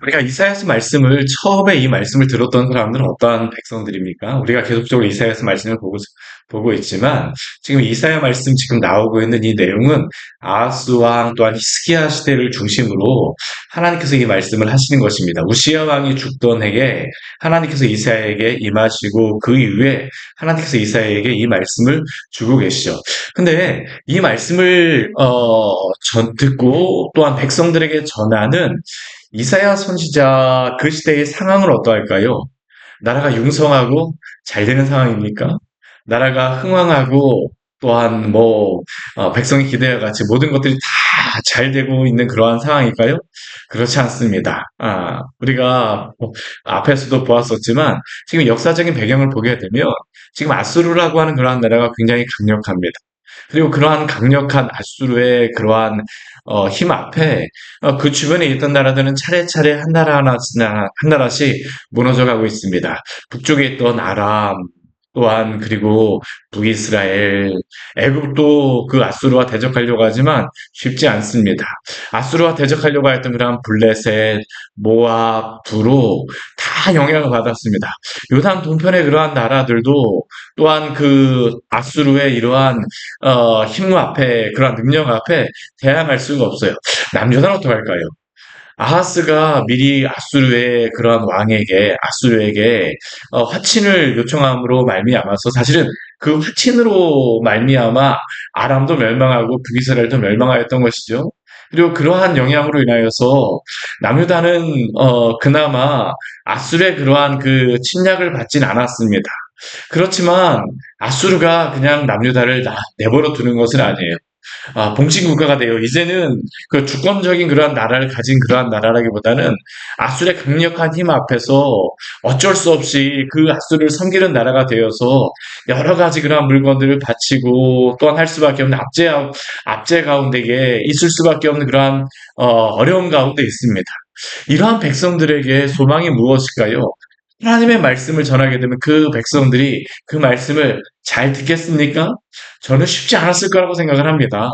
우리가 이사야서 말씀을 처음에 이 말씀을 들었던 사람들은 어떠한 백성들입니까? 우리가 계속적으로 이사야서 말씀을 보고 있지만 지금 이사야 말씀 지금 나오고 있는 이 내용은 아하스 왕 또한 히스기야 시대를 중심으로 하나님께서 이 말씀을 하시는 것입니다. 우시야 왕이 죽던 해에 하나님께서 이사야에게 임하시고 그 이후에 하나님께서 이사야에게 이 말씀을 주고 계시죠. 근데 이 말씀을 듣고 또한 백성들에게 전하는 이사야 선지자 그 시대의 상황은 어떠할까요? 나라가 융성하고 잘 되는 상황입니까? 나라가 흥왕하고 또한 백성이 기대와 같이 모든 것들이 다 잘 되고 있는 그러한 상황일까요? 그렇지 않습니다. 우리가 앞에서도 보았었지만 지금 역사적인 배경을 보게 되면 지금 아수르라고 하는 그러한 나라가 굉장히 강력합니다. 그리고 그러한 강력한 아수르의 그러한 힘 앞에 그 주변에 있던 나라들은 차례차례 한 나라 하나씩 한 나라씩 무너져 가고 있습니다. 북쪽에 있던 아람 또한 그리고 북이스라엘, 애굽도 그 아수르와 대적하려고 하지만 쉽지 않습니다. 아수르와 대적하려고 했던 그러한 블레셋, 모압, 두로 다 영향을 받았습니다. 요단 동편의 그러한 나라들도 또한 그 아수르의 이러한 힘 앞에 그러한 능력 앞에 대항할 수가 없어요. 남조선 어떡할까요? 아하스가 미리 아수르의 그러한 왕에게 아수르에게 화친을 요청함으로 말미암아서 사실은 그 화친으로 말미암아 아람도 멸망하고 북이스라엘도 멸망하였던 것이죠. 그리고 그러한 영향으로 인하여서 남유다는 그나마 아수르의 그러한 그 침략을 받진 않았습니다. 그렇지만 아수르가 그냥 남유다를 내버려 두는 것은 아니에요. 봉신 국가가 돼요. 이제는 그 주권적인 그러한 나라를 가진 그러한 나라라기보다는 아수르의 강력한 힘 앞에서 어쩔 수 없이 그 아수르를 섬기는 나라가 되어서 여러 가지 그러한 물건들을 바치고 또한 할 수밖에 없는 압제 가운데에 있을 수밖에 없는 그러한 어려운 가운데 있습니다. 이러한 백성들에게 소망이 무엇일까요? 하나님의 말씀을 전하게 되면 그 백성들이 그 말씀을 잘 듣겠습니까? 저는 쉽지 않았을 거라고 생각을 합니다.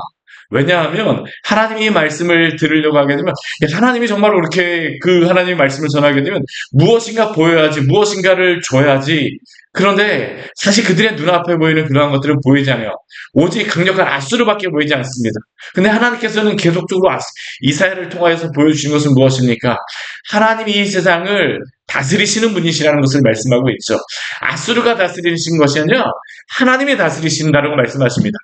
왜냐하면 하나님이 말씀을 들으려고 하게 되면 하나님이 정말 그렇게 그 하나님의 말씀을 전하게 되면 무엇인가 보여야지 무엇인가를 줘야지. 그런데 사실 그들의 눈앞에 보이는 그러한 것들은 보이지 않아요. 오직 강력한 아수르밖에 보이지 않습니다. 근데 하나님께서는 계속적으로 이사야를 통하여서 보여주신 것은 무엇입니까? 하나님이 이 세상을 다스리시는 분이시라는 것을 말씀하고 있죠. 아수르가 다스리신 것이 아니라 하나님이 다스리신다라고 말씀하십니다.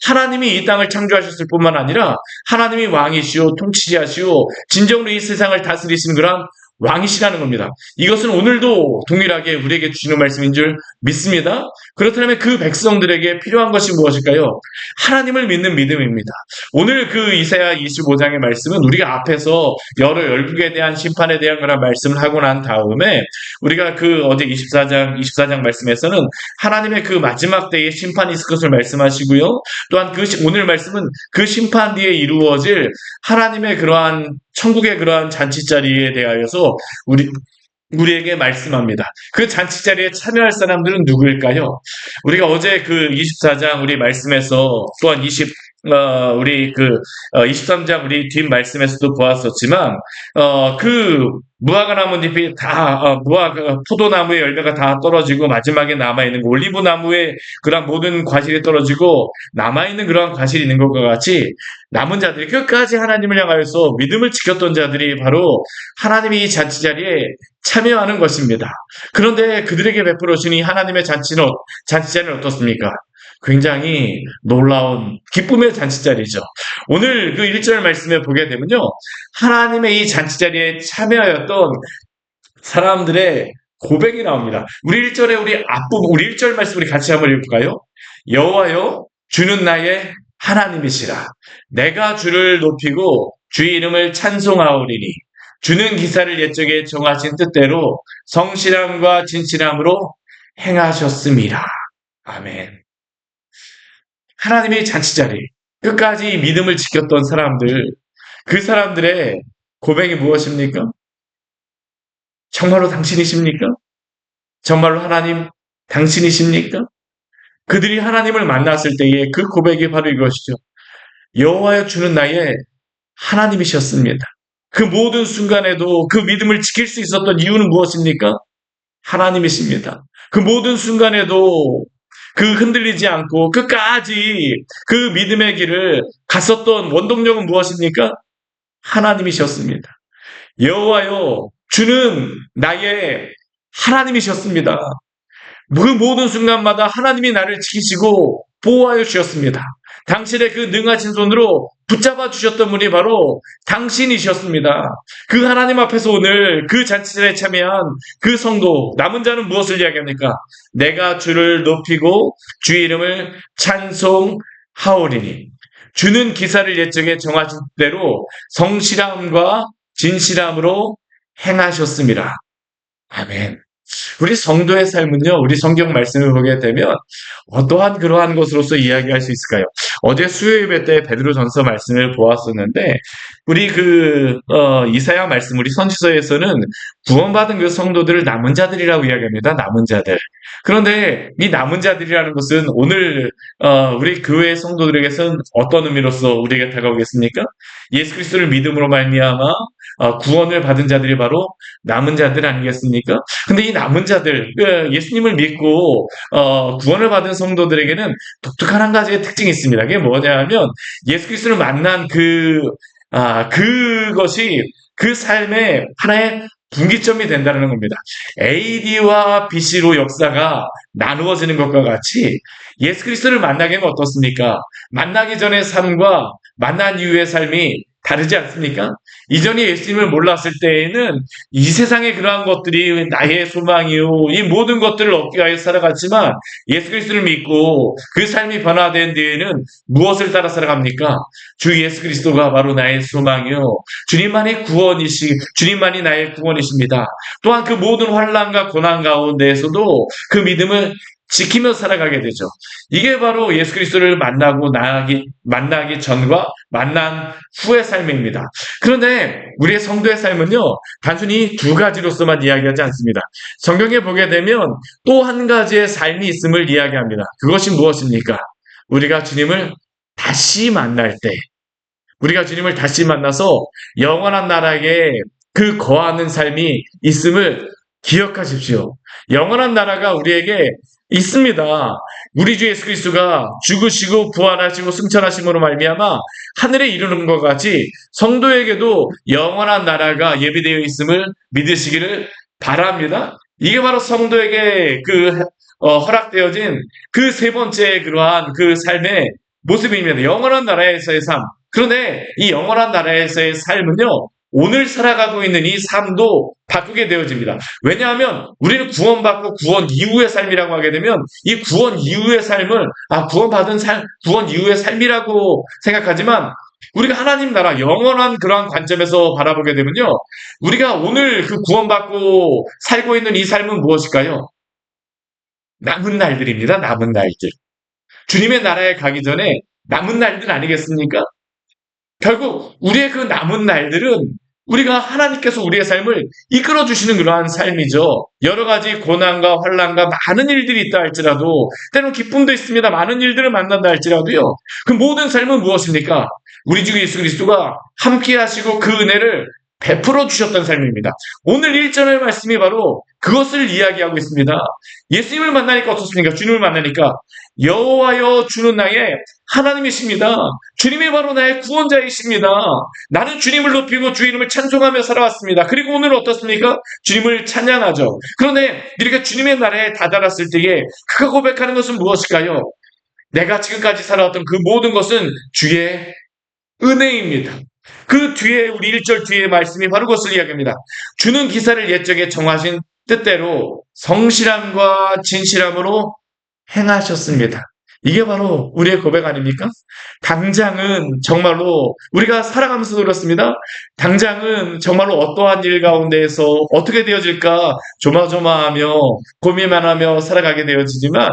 하나님이 이 땅을 창조하셨을 뿐만 아니라 하나님이 왕이시오 통치자시오 진정으로 이 세상을 다스리시는 그런 왕이시라는 겁니다. 이것은 오늘도 동일하게 우리에게 주시는 말씀인 줄 믿습니다. 그렇다면 그 백성들에게 필요한 것이 무엇일까요? 하나님을 믿는 믿음입니다. 오늘 그 이사야 25장의 말씀은 우리가 앞에서 여러 열국에 대한 심판에 대한 그런 말씀을 하고 난 다음에 우리가 그 어제 24장 말씀에서는 하나님의 그 마지막 때에 심판이 있을 것을 말씀하시고요. 또한 오늘 말씀은 그 심판 뒤에 이루어질 하나님의 그러한 천국의 그러한 잔치자리에 대하여서 우리에게 말씀합니다. 그 잔치자리에 참여할 사람들은 누구일까요? 우리가 어제 그 24장 우리 말씀에서 또한 23장 우리 뒷 말씀에서도 보았었지만, 그 무화과 나뭇잎이 포도나무의 열매가 다 떨어지고 마지막에 남아있는 올리브 나무의 그런 모든 과실이 떨어지고 남아있는 그러한 과실이 있는 것과 같이 남은 자들이 끝까지 하나님을 향하여서 믿음을 지켰던 자들이 바로 하나님이 이 잔치자리에 참여하는 것입니다. 그런데 그들에게 베풀어 주신 이 하나님의 잔치자리는 어떻습니까? 굉장히 놀라운 기쁨의 잔치자리죠. 오늘 그 1절 말씀에 보게 되면요. 하나님의 이 잔치자리에 참여하였던 사람들의 고백이 나옵니다. 우리 1절에 우리 1절 말씀 우리 같이 한번 읽을까요? 여호와여 주는 나의 하나님이시라. 내가 주를 높이고 주의 이름을 찬송하오리니 주는 기사를 옛적에 정하신 뜻대로 성실함과 진실함으로 행하셨음이라. 아멘. 하나님의 잔치자리, 끝까지 믿음을 지켰던 사람들, 그 사람들의 고백이 무엇입니까? 정말로 당신이십니까? 정말로 하나님 당신이십니까? 그들이 하나님을 만났을 때의 그 고백이 바로 이것이죠. 여호와여 주는 나의 하나님이셨습니다. 그 모든 순간에도 그 믿음을 지킬 수 있었던 이유는 무엇입니까? 하나님이십니다. 그 모든 순간에도 그 흔들리지 않고 끝까지 그 믿음의 길을 갔었던 원동력은 무엇입니까? 하나님이셨습니다. 여호와여, 주는 나의 하나님이셨습니다. 그 모든 순간마다 하나님이 나를 지키시고 보호하여 주셨습니다. 당신의 그 능하신 손으로 붙잡아 주셨던 분이 바로 당신이셨습니다. 그 하나님 앞에서 오늘 그 잔치에 참여한 그 성도, 남은 자는 무엇을 이야기합니까? 내가 주를 높이고 주의 이름을 찬송하오리니. 주는 기사를 옛적에 정하신 대로 성실함과 진실함으로 행하셨습니다. 아멘. 우리 성도의 삶은요, 우리 성경 말씀을 보게 되면 어떠한 그러한 것으로서 이야기할 수 있을까요? 어제 수요 예배 때 베드로전서 말씀을 보았었는데, 우리 이사야 말씀, 우리 선지서에서는 구원받은 그 성도들을 남은 자들이라고 이야기합니다. 남은 자들. 그런데 이 남은 자들이라는 것은 오늘 우리 교회 성도들에게서는 어떤 의미로서 우리에게 다가오겠습니까? 예수 그리스도를 믿음으로 말미암아 구원을 받은 자들이 바로 남은 자들 아니겠습니까? 근데 이 남은 자들, 예수님을 믿고 구원을 받은 성도들에게는 독특한 한 가지의 특징이 있습니다. 그게 뭐냐면 예수 그리스도를 만난 그것이 그 삶의 하나의 분기점이 된다는 겁니다. AD와 BC로 역사가 나누어지는 것과 같이 예수 그리스도를 만나기는 어떻습니까? 만나기 전의 삶과 만난 이후의 삶이 다르지 않습니까? 이전에 예수님을 몰랐을 때에는 이 세상의 그러한 것들이 나의 소망이요, 이 모든 것들을 얻기 위하여 살아갔지만 예수 그리스도를 믿고 그 삶이 변화된 뒤에는 무엇을 따라 살아갑니까? 주 예수 그리스도가 바로 나의 소망이요, 주님만이 나의 구원이십니다. 또한 그 모든 환난과 고난 가운데에서도 그 믿음을 지키며 살아가게 되죠. 이게 바로 예수 그리스도를 만나기 전과 만난 후의 삶입니다. 그런데 우리의 성도의 삶은요, 단순히 두 가지로서만 이야기하지 않습니다. 성경에 보게 되면 또 한 가지의 삶이 있음을 이야기합니다. 그것이 무엇입니까? 우리가 주님을 다시 만날 때, 우리가 주님을 다시 만나서 영원한 나라에 그 거하는 삶이 있음을 기억하십시오. 영원한 나라가 우리에게 있습니다. 우리 주 예수 그리스도가 죽으시고 부활하시고 승천하심으로 말미암아 하늘에 이르는 것 같이 성도에게도 영원한 나라가 예비되어 있음을 믿으시기를 바랍니다. 이게 바로 성도에게 허락되어진 그 세 번째 그러한 그 삶의 모습입니다. 영원한 나라에서의 삶. 그런데 이 영원한 나라에서의 삶은요, 오늘 살아가고 있는 이 삶도 바꾸게 되어집니다. 왜냐하면 우리는 구원받고 구원 이후의 삶이라고 하게 되면 이 구원 이후의 삶을 구원받은 삶, 구원 이후의 삶이라고 생각하지만 우리가 하나님 나라 영원한 그러한 관점에서 바라보게 되면요, 우리가 오늘 그 구원받고 살고 있는 이 삶은 무엇일까요? 남은 날들입니다. 남은 날들. 주님의 나라에 가기 전에 남은 날들 아니겠습니까? 결국 우리의 그 남은 날들은 우리가 하나님께서 우리의 삶을 이끌어 주시는 그러한 삶이죠. 여러 가지 고난과 환난과 많은 일들이 있다 할지라도, 때로는 기쁨도 있습니다. 많은 일들을 만난다 할지라도요, 그 모든 삶은 무엇입니까? 우리 주 예수 그리스도가 함께 하시고 그 은혜를 베풀어 주셨던 삶입니다. 오늘 1절의 말씀이 바로 그것을 이야기하고 있습니다. 예수님을 만나니까 어떻습니까? 주님을 만나니까 여호와여, 주는 나의 하나님이십니다. 주님이 바로 나의 구원자이십니다. 나는 주님을 높이고 주의 이름을 찬송하며 살아왔습니다. 그리고 오늘 어떻습니까? 주님을 찬양하죠. 그런데 이렇게 주님의 나라에 다다랐을 때에 그가 고백하는 것은 무엇일까요? 내가 지금까지 살아왔던 그 모든 것은 주의 은혜입니다. 그 뒤에 우리 1절 뒤에 말씀이 바로 그것을 이야기합니다. 주는 기사를 옛적에 정하신 뜻대로 성실함과 진실함으로 행하셨습니다. 이게 바로 우리의 고백 아닙니까? 당장은 정말로 우리가 살아가면서 그렇습니다. 당장은 정말로 어떠한 일 가운데에서 어떻게 되어질까 조마조마하며 고민만 하며 살아가게 되어지지만,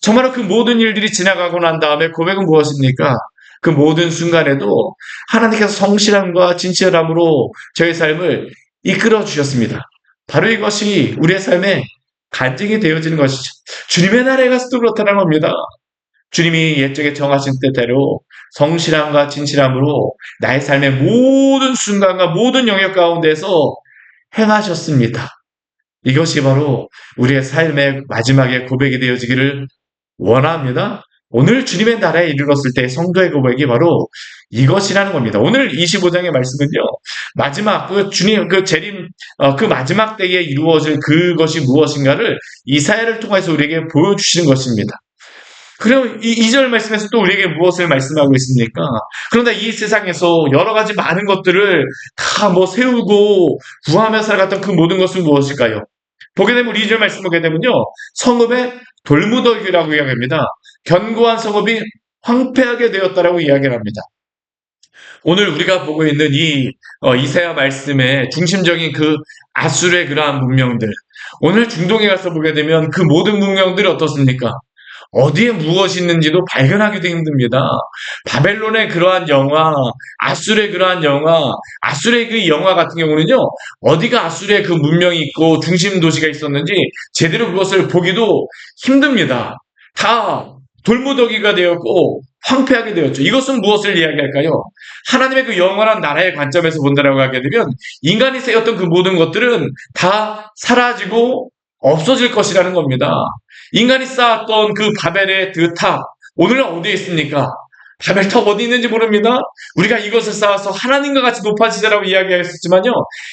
정말로 그 모든 일들이 지나가고 난 다음에 고백은 무엇입니까? 그 모든 순간에도 하나님께서 성실함과 진실함으로 저의 삶을 이끌어 주셨습니다. 바로 이것이 우리의 삶의 간증이 되어지는 것이죠. 주님의 나라에 가서도 그렇다는 겁니다. 주님이 옛적에 정하신 뜻대로 성실함과 진실함으로 나의 삶의 모든 순간과 모든 영역 가운데서 행하셨습니다. 이것이 바로 우리의 삶의 마지막에 고백이 되어지기를 원합니다. 오늘 주님의 나라에 이르렀을 때 성도의 고백이 바로 이것이라는 겁니다. 오늘 25장의 말씀은요, 마지막, 그 주님, 그 재림, 그 마지막 때에 이루어질 그것이 무엇인가를 이사야를 통해서 우리에게 보여주시는 것입니다. 그럼 이 2절 말씀에서 또 우리에게 무엇을 말씀하고 있습니까? 그런데 이 세상에서 여러 가지 많은 것들을 다 뭐 세우고 구하며 살아갔던 그 모든 것은 무엇일까요? 보게 되면 우리 2절 말씀 보게 되면요. 성읍의 돌무더기라고 이야기합니다. 견고한 성읍이 황폐하게 되었다라고 이야기를 합니다. 오늘 우리가 보고 있는 이 이사야 말씀의 중심적인 그 아수르의 그러한 문명들, 오늘 중동에 가서 보게 되면 그 모든 문명들이 어떻습니까? 어디에 무엇이 있는지도 발견하기도 힘듭니다. 바벨론의 그러한 영화, 아수르의 그러한 영화, 아수르의 그 영화 같은 경우는요, 어디가 아수르의 그 문명이 있고 중심 도시가 있었는지 제대로 그것을 보기도 힘듭니다. 다 돌무더기가 되었고 황폐하게 되었죠. 이것은 무엇을 이야기할까요? 하나님의 그 영원한 나라의 관점에서 본다라고 하게 되면 인간이 세웠던 그 모든 것들은 다 사라지고 없어질 것이라는 겁니다. 인간이 쌓았던 그 바벨의 그 탑, 오늘은 어디에 있습니까? 바벨탑 어디 있는지 모릅니다. 우리가 이것을 쌓아서 하나님과 같이 높아지자라고 이야기했었지만요.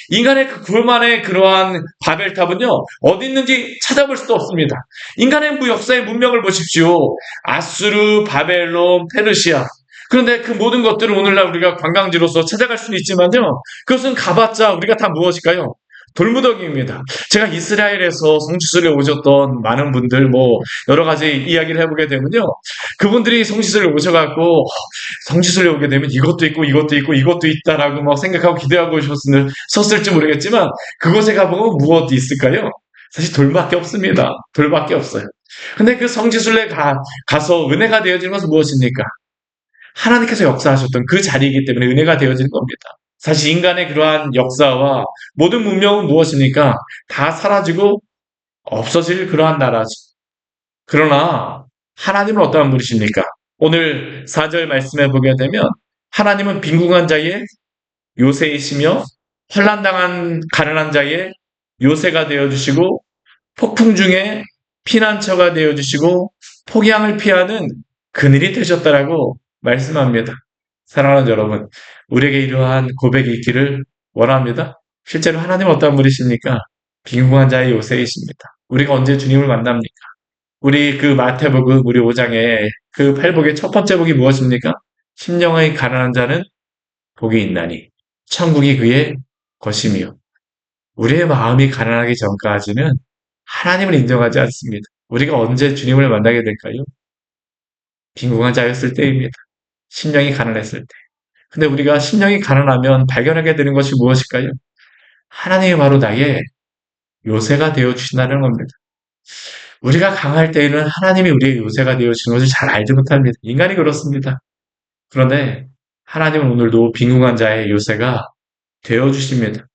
인간의 그 굴만의 그러한 바벨탑은요. 어디 있는지 찾아볼 수도 없습니다. 인간의 역사의 문명을 보십시오. 아수르, 바벨론, 페르시아. 그런데 그 모든 것들을 오늘날 우리가 관광지로서 찾아갈 수는 있지만요. 그것은 가봤자 우리가 다 무엇일까요? 돌무더기입니다. 제가 이스라엘에서 성지순례 오셨던 많은 분들 여러 가지 이야기를 해보게 되면요. 그분들이 성지순례 오셔갖고 성지순례 오게 되면 이것도 있고 이것도 있고 이것도 있다라고 막 생각하고 기대하고 섰을지 모르겠지만 그곳에 가보면 무엇이 있을까요? 사실 돌밖에 없습니다. 돌밖에 없어요. 근데 그 성지순례 가서 은혜가 되어지는 것은 무엇입니까? 하나님께서 역사하셨던 그 자리이기 때문에 은혜가 되어지는 겁니다. 사실 인간의 그러한 역사와 모든 문명은 무엇입니까? 다 사라지고 없어질 그러한 나라죠. 그러나 하나님은 어떠한 분이십니까? 오늘 4절 말씀해 보게 되면 하나님은 빈궁한 자의 요새이시며 환난당한 가난한 자의 요새가 되어주시고 폭풍 중에 피난처가 되어주시고 폭양을 피하는 그늘이 되셨다라고 말씀합니다. 사랑하는 여러분, 우리에게 이러한 고백이 있기를 원합니다. 실제로 하나님은 어떤 분이십니까? 빈궁한 자의 요새이십니다. 우리가 언제 주님을 만납니까? 우리 그 마태복음 우리 5장에 그 팔복의 첫 번째 복이 무엇입니까? 심령의 가난한 자는 복이 있나니 천국이 그의 것이며 우리의 마음이 가난하기 전까지는 하나님을 인정하지 않습니다. 우리가 언제 주님을 만나게 될까요? 빈궁한 자였을 때입니다. 심령이 가난했을 때. 근데 우리가 심령이 가난하면 발견하게 되는 것이 무엇일까요? 하나님이 바로 나의 요새가 되어주신다는 겁니다. 우리가 강할 때에는 하나님이 우리의 요새가 되어주시는 것을 잘 알지 못합니다. 인간이 그렇습니다. 그런데 하나님은 오늘도 빈궁한 자의 요새가 되어주십니다.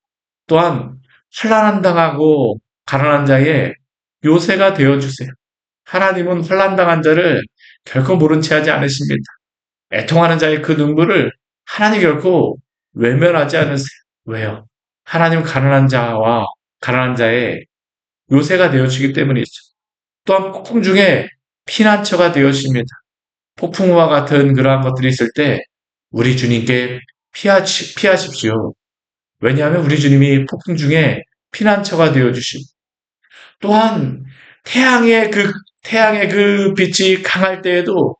또한 환난당하고 가난한 자의 요새가 되어주세요. 하나님은 환난당한 자를 결코 모른 채 하지 않으십니다. 애통하는 자의 그 눈물을 하나님 결코 외면하지 않으세요. 왜요? 하나님은 가난한 자와 가난한 자의 요새가 되어주기 때문이죠. 또한 폭풍 중에 피난처가 되어집니다. 폭풍과 같은 그러한 것들이 있을 때 우리 주님께 피하십시오. 왜냐하면 우리 주님이 폭풍 중에 피난처가 되어주시고 또한 태양의 그 빛이 강할 때에도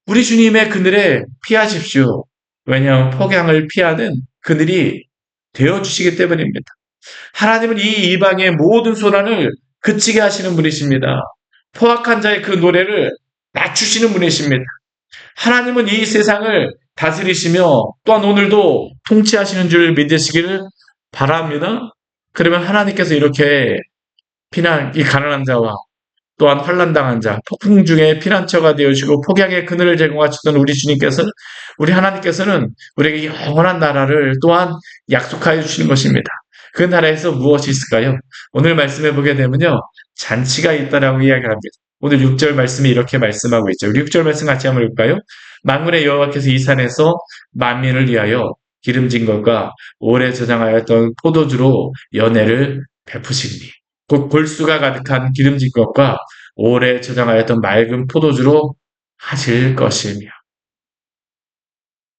우리 주님의 그늘에 피하십시오. 왜냐하면 폭양을 피하는 그늘이 되어주시기 때문입니다. 하나님은 이 이방의 모든 소란을 그치게 하시는 분이십니다. 포악한 자의 그 노래를 낮추시는 분이십니다. 하나님은 이 세상을 다스리시며 또한 오늘도 통치하시는 줄 믿으시기를 바랍니다. 그러면 하나님께서 이렇게 이 가난한 자와 또한 환난당한 자, 폭풍 중에 피난처가 되어주시고 폭양의 그늘을 제공하시던 우리 하나님께서는 우리에게 영원한 나라를 또한 약속하여 주시는 것입니다. 그 나라에서 무엇이 있을까요? 오늘 말씀해 보게 되면요. 잔치가 있다라고 이야기합니다. 오늘 6절 말씀이 이렇게 말씀하고 있죠. 우리 6절 말씀 같이 한번 읽을까요? 만군의 여호와께서 이 산에서 만민을 위하여 기름진 것과 오래 저장하였던 포도주로 연회를 베푸시니 곧 골수가 가득한 기름진 것과 오래 저장하였던 맑은 포도주로 하실 것이며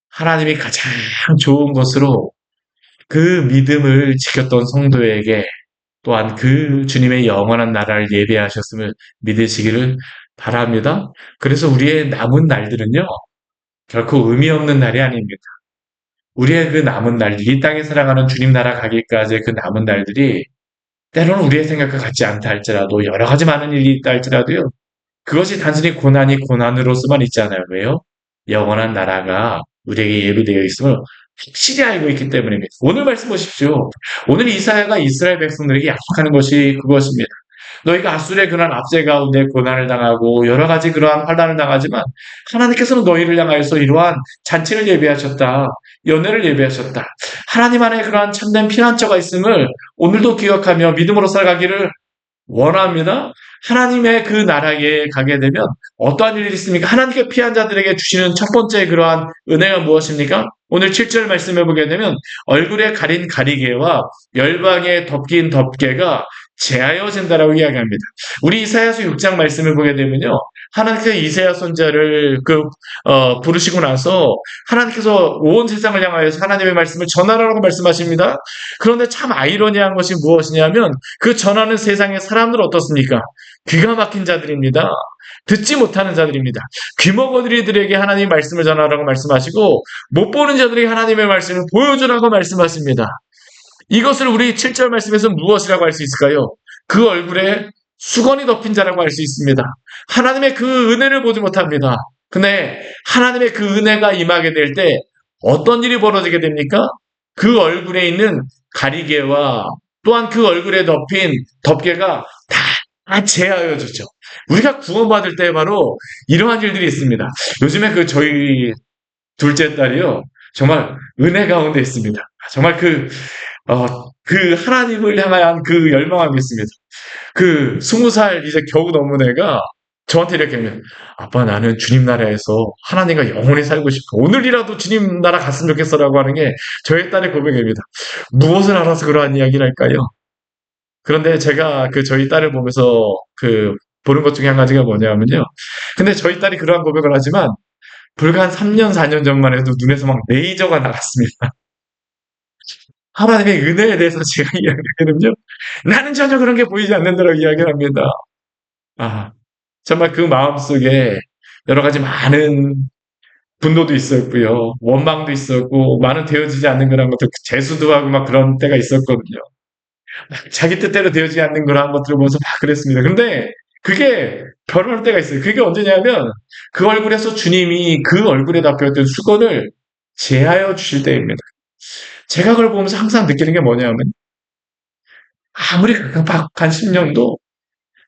하나님이 가장 좋은 것으로 그 믿음을 지켰던 성도에게 또한 그 주님의 영원한 나라를 예비하셨음을 믿으시기를 바랍니다. 그래서 우리의 남은 날들은요, 결코 의미 없는 날이 아닙니다. 우리의 그 남은 날, 이 땅에 살아가는 주님 나라 가기까지의 그 남은 날들이 때로는 우리의 생각과 같지 않다 할지라도 여러 가지 많은 일이 있다 할지라도요. 그것이 단순히 고난이 고난으로서만 있지 않아요. 왜요? 영원한 나라가 우리에게 예비되어 있음을 확실히 알고 있기 때문입니다. 오늘 말씀 보십시오. 오늘 이사야가 이스라엘 백성들에게 약속하는 것이 그것입니다. 너희가 아수르의 그러한 압제 가운데 고난을 당하고 여러 가지 그러한 환난을 당하지만 하나님께서는 너희를 향하여서 이러한 잔치를 예비하셨다. 연회를 예비하셨다. 하나님 안에 그러한 참된 피난처가 있음을 오늘도 기억하며 믿음으로 살아가기를 원합니다. 하나님의 그 나라에 가게 되면 어떠한 일이 있습니까? 하나님께 피한 자들에게 주시는 첫 번째 그러한 은혜가 무엇입니까? 오늘 7절 말씀해 보게 되면 얼굴에 가린 가리개와 열방에 덮긴 덮개가 제하여진다라고 이야기합니다. 우리 이사야서 6장 말씀을 보게 되면요. 하나님께서 이사야 선지자를 부르시고 나서 하나님께서 온 세상을 향하여서 하나님의 말씀을 전하라고 말씀하십니다. 그런데 참 아이러니한 것이 무엇이냐면 그 전하는 세상의 사람들은 어떻습니까? 귀가 막힌 자들입니다. 듣지 못하는 자들입니다. 귀머거리들에게 하나님의 말씀을 전하라고 말씀하시고 못 보는 자들에게 하나님의 말씀을 보여주라고 말씀하십니다. 이것을 우리 7절 말씀에서 무엇이라고 할 수 있을까요? 그 얼굴에 수건이 덮인 자라고 할 수 있습니다. 하나님의 그 은혜를 보지 못합니다. 근데 하나님의 그 은혜가 임하게 될 때 어떤 일이 벌어지게 됩니까? 그 얼굴에 있는 가리개와 또한 그 얼굴에 덮인 덮개가 다 제하여지죠. 우리가 구원받을 때 바로 이러한 일들이 있습니다. 요즘에 저희 둘째 딸이요. 정말 은혜 가운데 있습니다. 정말 그 하나님을 향한 그 열망하고 있습니다. 20살 이제 겨우 넘은 애가 저한테 이렇게 하면, 아빠 나는 주님 나라에서 하나님과 영원히 살고 싶어. 오늘이라도 주님 나라 갔으면 좋겠어라고 하는 게 저희 딸의 고백입니다. 무엇을 알아서 그러한 이야기를 할까요? 그런데 제가 저희 딸을 보면서 보는 것 중에 한 가지가 뭐냐면요. 근데 저희 딸이 그러한 고백을 하지만 불과 한 3년, 4년 전만 해도 눈에서 막 레이저가 나갔습니다. 하나님의 은혜에 대해서 제가 이야기하거든요. 나는 전혀 그런 게 보이지 않는다라고 이야기를 합니다. 아, 정말 그 마음속에 여러 가지 많은 분노도 있었고요. 원망도 있었고, 많은 되어지지 않는 그런 것들, 재수도 하고 막 그런 때가 있었거든요. 자기 뜻대로 되어지지 않는 그런 것들을 보면서 막 그랬습니다. 근데 그게 변할 때가 있어요. 그게 언제냐면 그 얼굴에서 주님이 그 얼굴에 덮여있던 수건을 제하여 주실 때입니다. 제가 그걸 보면서 항상 느끼는 게 뭐냐면 아무리 각박한 심령도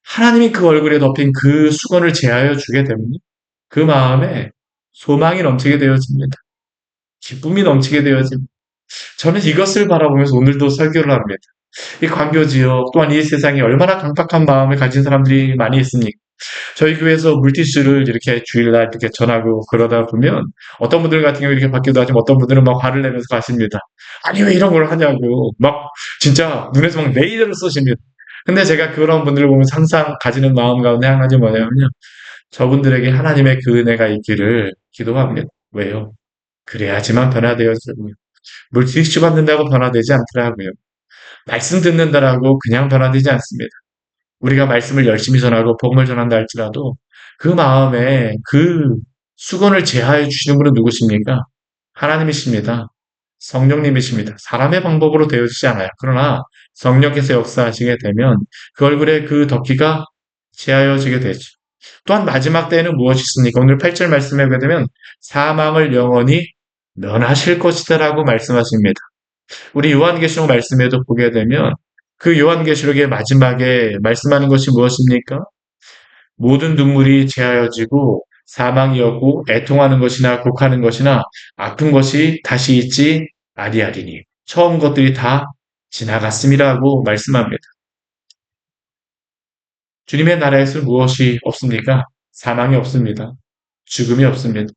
하나님이 그 얼굴에 덮인 그 수건을 제하여 주게 되면 그 마음에 소망이 넘치게 되어집니다. 기쁨이 넘치게 되어집니다. 저는 이것을 바라보면서 오늘도 설교를 합니다. 이 광교 지역 또한 이 세상에 얼마나 강박한 마음을 가진 사람들이 많이 있습니까? 저희 교회에서 물티슈를 이렇게 주일날 이렇게 전하고 그러다 보면 어떤 분들 같은 경우 이렇게 받기도 하지만 어떤 분들은 막 화를 내면서 가십니다. 아니 왜 이런 걸 하냐고 막 진짜 눈에서 막 레이저를 쏘십니다. 근데 제가 그런 분들을 보면서 항상 가지는 마음 가운데 한 가지 뭐냐면요. 저분들에게 하나님의 그 은혜가 있기를 기도합니다. 왜요? 그래야지만 변화되어지고요. 물티슈 받는다고 변화되지 않더라고요. 말씀 듣는다라고 그냥 변화되지 않습니다. 우리가 말씀을 열심히 전하고 복음을 전한다 할지라도 그 마음에 그 수건을 제하여 주시는 분은 누구십니까? 하나님이십니다. 성령님이십니다. 사람의 방법으로 되어지지 않아요. 그러나 성령께서 역사하시게 되면 그 얼굴에 그 덮기가 제하여지게 되죠. 또한 마지막 때에는 무엇이 있습니까? 오늘 8절 말씀에 보게 되면 사망을 영원히 면하실 것이다라고 말씀하십니다. 우리 요한계시록 말씀에도 보게 되면 그 요한계시록의 마지막에 말씀하는 것이 무엇입니까? 모든 눈물이 제하여지고 사망이 없고 애통하는 것이나 곡하는 것이나 아픈 것이 다시 있지 아니하리니 처음 것들이 다 지나갔음이라고 말씀합니다. 주님의 나라에서 무엇이 없습니까? 사망이 없습니다. 죽음이 없습니다.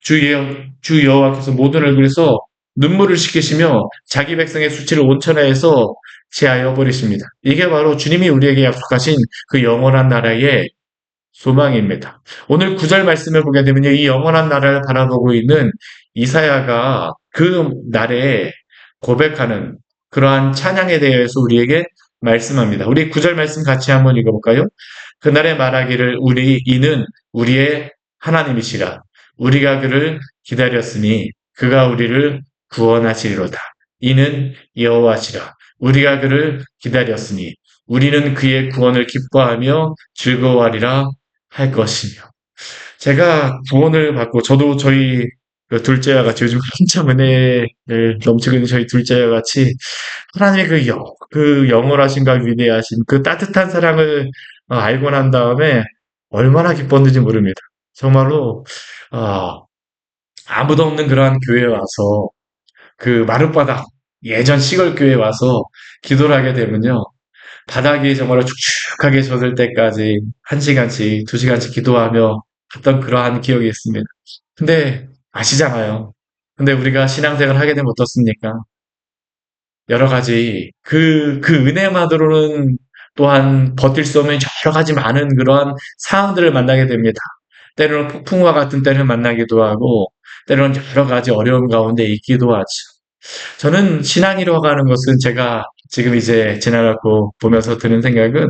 주 여호와께서 모든 얼굴에서 눈물을 씻기시며 자기 백성의 수치를 온천하에서 제하여 버리십니다. 이게 바로 주님이 우리에게 약속하신 그 영원한 나라의 소망입니다. 오늘 9절 말씀을 보게 되면요. 이 영원한 나라를 바라보고 있는 이사야가 그 날에 고백하는 그러한 찬양에 대해서 우리에게 말씀합니다. 우리 9절 말씀 같이 한번 읽어볼까요? 그날에 말하기를 이는 우리의 하나님이시라. 우리가 그를 기다렸으니 그가 우리를 구원하시리로다. 이는 여호와시라. 우리가 그를 기다렸으니 우리는 그의 구원을 기뻐하며 즐거워하리라 할 것이며. 제가 구원을 받고 저도 저희 그 둘째와 같이 요즘 한참 은혜를 넘치고 있는 저희 둘째와 같이 하나님의 그 영원하신가 위대하신 그 따뜻한 사랑을 알고 난 다음에 얼마나 기뻤는지 모릅니다. 정말로 아, 아무도 없는 그러한 교회에 와서 그 마룻바닥 예전 시골 교회에 와서 기도를 하게 되면요. 바닥이 정말 축축하게 젖을 때까지 1시간씩, 2시간씩 기도하며 갔던 그러한 기억이 있습니다. 근데 아시잖아요. 근데 우리가 신앙생활 하게 되면 어떻습니까? 여러 가지 그 은혜만으로는 또한 버틸 수 없는 여러 가지 많은 그러한 상황들을 만나게 됩니다. 때로는 폭풍과 같은 때를 만나기도 하고 때로는 여러 가지 어려움 가운데 있기도 하죠. 저는 신앙이라고 하는 것은 제가 지금 이제 지나가고 보면서 드는 생각은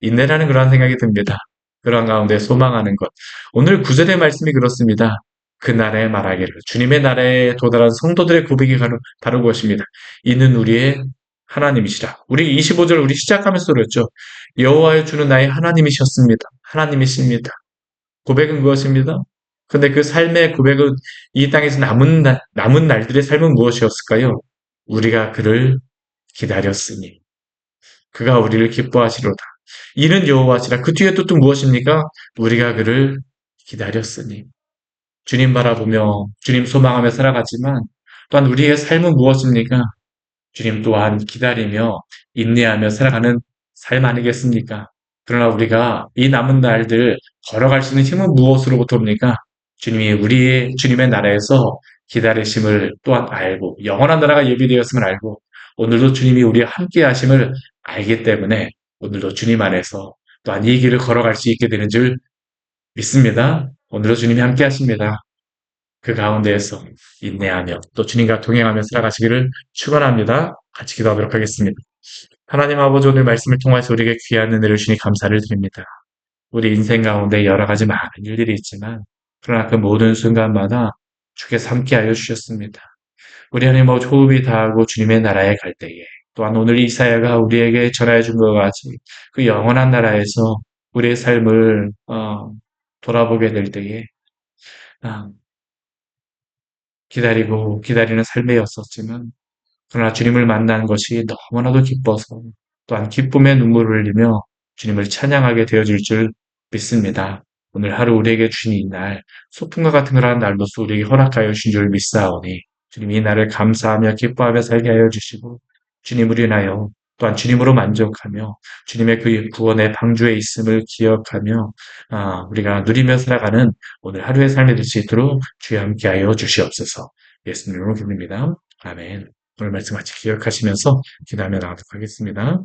인내라는 그런 생각이 듭니다. 그런 가운데 소망하는 것. 오늘 구절의 말씀이 그렇습니다. 그날에 말하기를 주님의 나라에 도달한 성도들의 고백이 바로 그것입니다. 이는 우리의 하나님이시라. 우리 25절 우리 시작하면서 그랬죠. 여호와여 주는 나의 하나님이셨습니다. 하나님이십니다. 고백은 그것입니다. 근데 그 삶의 고백은 이 땅에서 남은 날들의 삶은 무엇이었을까요? 우리가 그를 기다렸으니 그가 우리를 기뻐하시로다. 이는 여호와시라. 그 뒤에 또 무엇입니까? 우리가 그를 기다렸으니 주님 바라보며 주님 소망하며 살아가지만 또한 우리의 삶은 무엇입니까? 주님 또한 기다리며 인내하며 살아가는 삶 아니겠습니까? 그러나 우리가 이 남은 날들 걸어갈 수 있는 힘은 무엇으로부터입니까? 주님의 나라에서 기다리심을 또한 알고, 영원한 나라가 예비되었음을 알고, 오늘도 주님이 우리와 함께 하심을 알기 때문에 오늘도 주님 안에서 또한 이 길을 걸어갈 수 있게 되는 줄 믿습니다. 오늘도 주님이 함께 하십니다. 그 가운데에서 인내하며 또 주님과 동행하며 살아가시기를 축원합니다. 같이 기도하도록 하겠습니다. 하나님 아버지 오늘 말씀을 통해서 우리에게 귀한 은혜를 주니 감사를 드립니다. 우리 인생 가운데 여러 가지 많은 일들이 있지만 그러나 그 모든 순간마다 주께서 함께하여 주셨습니다. 우리 하나님 호흡이 다하고 주님의 나라에 갈 때에 또한 오늘 이사야가 우리에게 전하여 준 것 같이 그 영원한 나라에서 우리의 삶을 돌아보게 될 때에 아, 기다리고 기다리는 삶이었었지만 그러나 주님을 만난 것이 너무나도 기뻐서 또한 기쁨의 눈물을 흘리며 주님을 찬양하게 되어질 줄 믿습니다. 오늘 하루 우리에게 주신 이 날, 소풍과 같은 그러한 날로서 우리에게 허락하여 주신 줄 믿사오니 주님 이 날을 감사하며 기뻐하며 살게 하여 주시고 주님을 인하여 또한 주님으로 만족하며 주님의 그 구원의 방주에 있음을 기억하며 우리가 누리며 살아가는 오늘 하루의 삶이 될 수 있도록 주여 함께하여 주시옵소서. 예수님으로 기도합니다. 아멘. 오늘 말씀 같이 기억하시면서 기도하며 나가도록 하겠습니다.